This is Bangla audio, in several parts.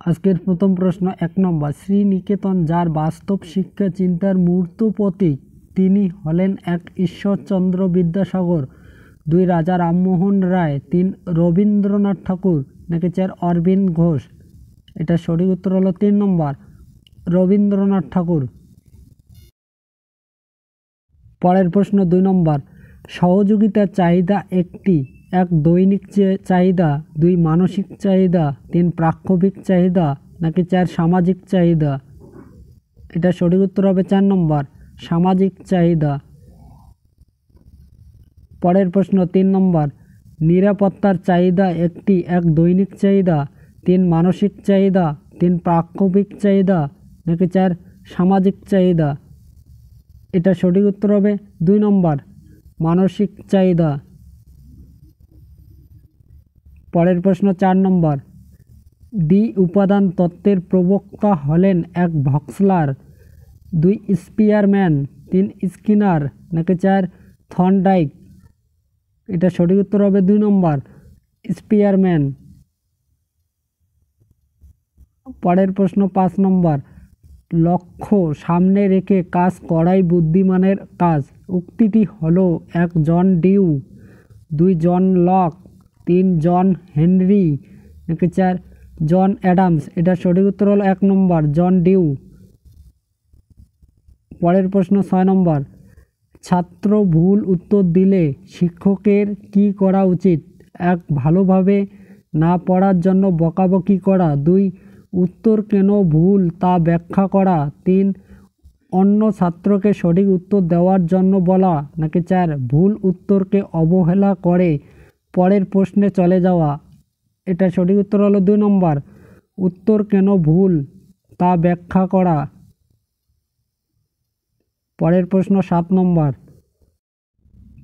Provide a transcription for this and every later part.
আজকের প্রথম প্রশ্ন 1 নম্বর, শ্রীনিকেতন যার বাস্তব শিক্ষা চিন্তার মূর্ত প্রতীক, তিনি হলেন 1 ঈশ্বরচন্দ্র বিদ্যাসাগর, 2 রাজা রামমোহন রায়, 3 রবীন্দ্রনাথ ঠাকুর, নাকি 4 অরবিন্দ ঘোষ। এটা সঠিক উত্তর হলো 3 নম্বর, রবীন্দ্রনাথ ঠাকুর। পরের প্রশ্ন 2 নম্বর, সহযোগিতার চাহিদা একটি 1 দৈনিক চাহিদা, 2 মানসিক চাহিদা, 3 প্রাক্ষবিক চাহিদা, নাকি 4 সামাজিক চাহিদা। এটা সঠিক উত্তর হবে 4 নম্বর, সামাজিক চাহিদা। পরের প্রশ্ন 3 নম্বর, নিরাপত্তার চাহিদা একটি 1 দৈনিক চাহিদা, 3 মানসিক চাহিদা, 3 প্রাক্ষবিক চাহিদা, নাকি 4 সামাজিক চাহিদা। এটা সঠিক উত্তর হবে 2 নম্বর, মানসিক চাহিদা। পরের প্রশ্ন 4 নম্বর, দ্বি উপাদান তত্ত্বের প্রবক্তা হলেন 1 ভক্সলার, 2 স্পিয়ারম্যান, 3 স্কিনার, নাকি 4 থর্নডাইক। এটা সঠিক উত্তর হবে 2 নম্বর, স্পিয়ারম্যান। পরের প্রশ্ন 5 নম্বর, লক্ষ্য সামনে রেখে কাজ করাই বুদ্ধিমানের কাজ, উক্তিটি হলো 1 John Dewey, 2 John Locke, 3 John Henry, নাকি 4 জন অ্যাডামস। এটা সঠিক উত্তর হলো 1 নম্বর, জন ডিউ। পরের প্রশ্ন 6 নম্বর, ছাত্র ভুল উত্তর দিলে শিক্ষকের কি করা উচিত? 1 ভালোভাবে না পড়ার জন্য বকাবকি করা, 2 উত্তর কেন ভুল তা ব্যাখ্যা করা, 3 অন্য ছাত্রকে সঠিক উত্তর দেওয়ার জন্য বলা, নাকি 4 ভুল উত্তরকে অবহেলা করে পরের প্রশ্নে চলে যাওয়া। এটা সঠিক উত্তর হলো 2 নম্বর, উত্তর কেন ভুল তা ব্যাখ্যা করা। পরের প্রশ্ন 7 নম্বর,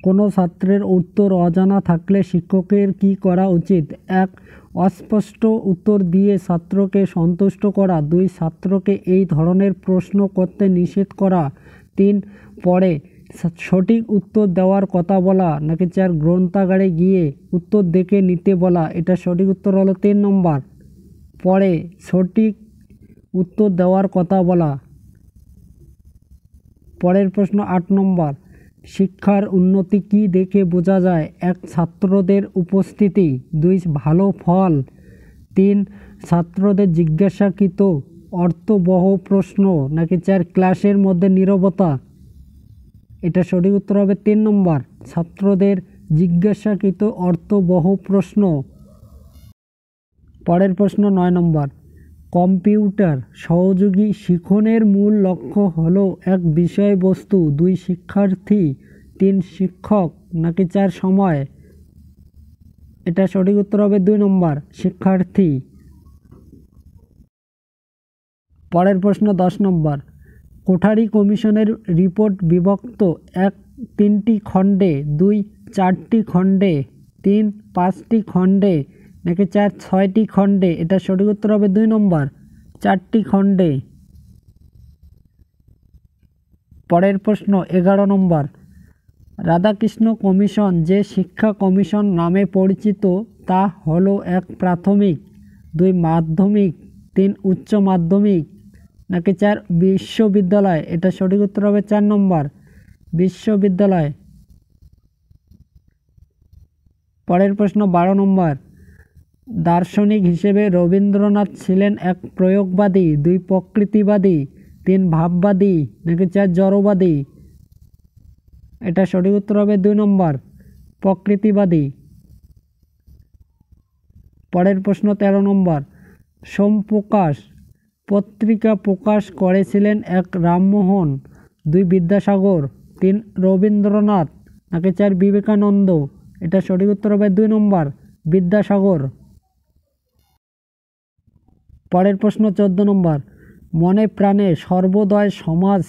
কোনো ছাত্রের উত্তর অজানা থাকলে শিক্ষকের কি করা উচিত? 1 অস্পষ্ট উত্তর দিয়ে ছাত্রকে সন্তুষ্ট করা, 2 ছাত্রকে এই ধরনের প্রশ্ন করতে নিষেধ করা, 3 পরে সঠিক উত্তর দেওয়ার কথা বলা, নাকি 4 গ্রন্থাগারে গিয়ে উত্তর দেখে নিতে বলা। এটা সঠিক উত্তর হলো 3 নম্বর, পরে সঠিক উত্তর দেওয়ার কথা বলা। পরের প্রশ্ন 8 নম্বর, শিক্ষার উন্নতি কি দেখে বোঝা যায়? 1 ছাত্রদের উপস্থিতি, 2 ভালো ফল, 3 ছাত্রদের জিজ্ঞাসাকৃত অর্থবহ প্রশ্ন, নাকি 4 ক্লাসের মধ্যে নীরবতা। এটা সঠিক উত্তর হবে 3 নম্বর, ছাত্রদের জিজ্ঞাসাকৃত অর্থবহ প্রশ্ন। পরের প্রশ্ন 9 নম্বর, কম্পিউটার সহযোগী শিখনের মূল লক্ষ্য হলো 1 বিষয়বস্তু, 2 শিক্ষার্থী, 3 শিক্ষক, নাকি 4 সময়। এটা সঠিক উত্তর হবে 2 নম্বর, শিক্ষার্থী। পরের প্রশ্ন 10 নম্বর, কোঠারি কমিশনের রিপোর্ট বিভক্ত 1 3টি খণ্ডে, 2 4টি খণ্ডে, 3 5টি খণ্ডে, নাকি 4 6টি খণ্ডে। এটা সঠিক উত্তর হবে 2 নম্বর, 4টি খণ্ডে। পরের প্রশ্ন 11 নম্বর, রাধাকৃষ্ণ কমিশন যে শিক্ষা কমিশন নামে পরিচিত তা হলো 1 প্রাথমিক, 2 মাধ্যমিক, 3 উচ্চ মাধ্যমিক, নাকি 4 বিশ্ববিদ্যালয়। এটা সঠিক উত্তর হবে 4 নম্বর, বিশ্ববিদ্যালয়। পরের প্রশ্ন 12 নম্বর, দার্শনিক হিসেবে রবীন্দ্রনাথ ছিলেন 1 প্রয়োগবাদী, 2 প্রকৃতিবাদী, 3 ভাববাদী, নাকি 4 জড়বাদী। এটা সঠিক উত্তর হবে 2 নম্বর, প্রকৃতিবাদী। পরের প্রশ্ন 13 নম্বর, সোমপ্রকাশ পত্রিকা প্রকাশ করেছিলেন 1 রামমোহন, 2 বিদ্যাসাগর, 3 রবীন্দ্রনাথ, নাকি 4 বিবেকানন্দ। এটা সঠিক উত্তর হবে 2 নম্বর, বিদ্যাসাগর। পরের প্রশ্ন 14 নম্বর, মনে প্রাণে সর্বোদয় সমাজ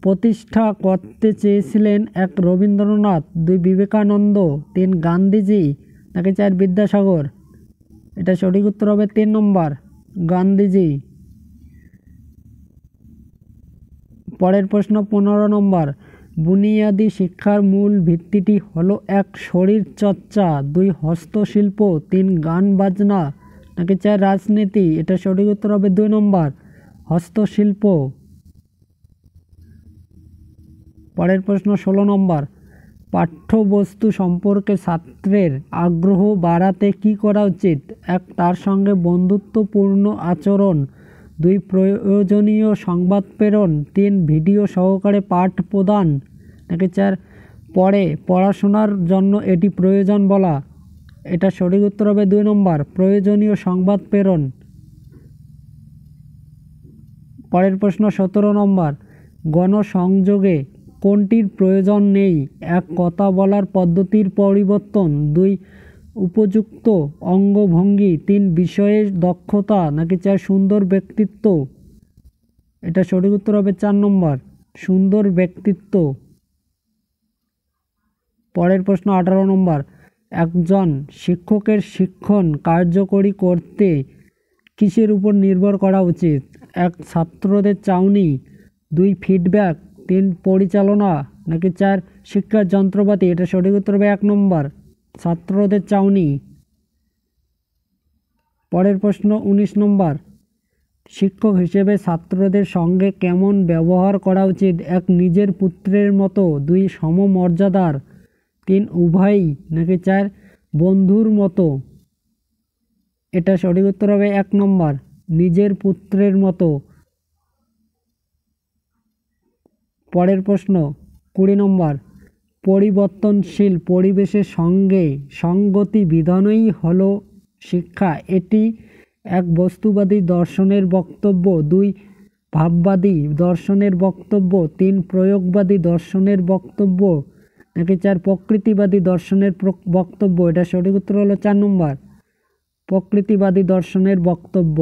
প্রতিষ্ঠা করতে চেয়েছিলেন 1 রবীন্দ্রনাথ, 2 বিবেকানন্দ, 3 গান্ধীজি, নাকি 4 বিদ্যাসাগর। এটা সঠিক উত্তর হবে 3 নম্বর, গান্ধীজি। পরের প্রশ্ন 15 নম্বর, বুনিয়াদী শিক্ষার মূল ভিত্তিটি হলো 1 শরীর চর্চা, 2 হস্তশিল্প, 3 গান বাজনা, নাকি 4 রাজনীতি? এটা সঠিক উত্তর হবে 2 নম্বর হস্তশিল্প। পরের প্রশ্ন 16 নম্বর, পাঠ্যবস্তু সম্পর্কে ছাত্রের আগ্রহ বাড়াতে কি করা উচিত? 1 তার সঙ্গে বন্ধুত্বপূর্ণ আচরণ, 2 প্রয়োজনীয় সংবাদ প্রেরণ, 3 ভিডিও সহকারে পাঠ প্রদান, নাকি 4 পড়াশোনার জন্য এটি প্রয়োজন বলা? এটা সঠিক উত্তর হবে 2 নম্বর প্রয়োজনীয় সংবাদ প্রেরণ। পরের প্রশ্ন 17 নম্বর, গণসংযোগে কোনটির প্রয়োজন নেই? 1 কথা বলার পদ্ধতির পরিবর্তন, 2 উপযুক্ত অঙ্গভঙ্গি, 3 বিষয়ের দক্ষতা, নাকি 4 সুন্দর ব্যক্তিত্ব? এটা সঠিক উত্তর হবে 4 নম্বর সুন্দর ব্যক্তিত্ব। পরের প্রশ্ন 18 নম্বর, একজন শিক্ষকের শিক্ষণ কার্যকরী করতে কিসের উপর নির্ভর করা উচিত? 1 ছাত্রদের চাউনি, 2 ফিডব্যাক, 3 পরিচালনা, নাকি 4 শিক্ষার যন্ত্রপাতি? এটা সঠিক উত্তর হবে 1 নম্বর ছাত্রদের চাউনি। পরের প্রশ্ন 19 নম্বর, শিক্ষক হিসেবে ছাত্রদের সঙ্গে কেমন ব্যবহার করা উচিত? 1 নিজের পুত্রের মতো, 2 সমমর্যাদার, 3 উভয়ই, নাকি 4 বন্ধুর মতো? এটা সঠিক উত্তর হবে 1 নম্বর নিজের পুত্রের মতো। পরের প্রশ্ন 20 নম্বর, পরিবর্তনশীল পরিবেশের সঙ্গে সঙ্গতি বিধানই হলো শিক্ষা। এটি 1 বস্তুবাদী দর্শনের বক্তব্য, 2 ভাববাদী দর্শনের বক্তব্য, 3 প্রয়োগবাদী দর্শনের বক্তব্য, নাকি 4 প্রকৃতিবাদী দর্শনের বক্তব্য? এটা সঠিক উত্তর হলো 4 নম্বর প্রকৃতিবাদী দর্শনের বক্তব্য।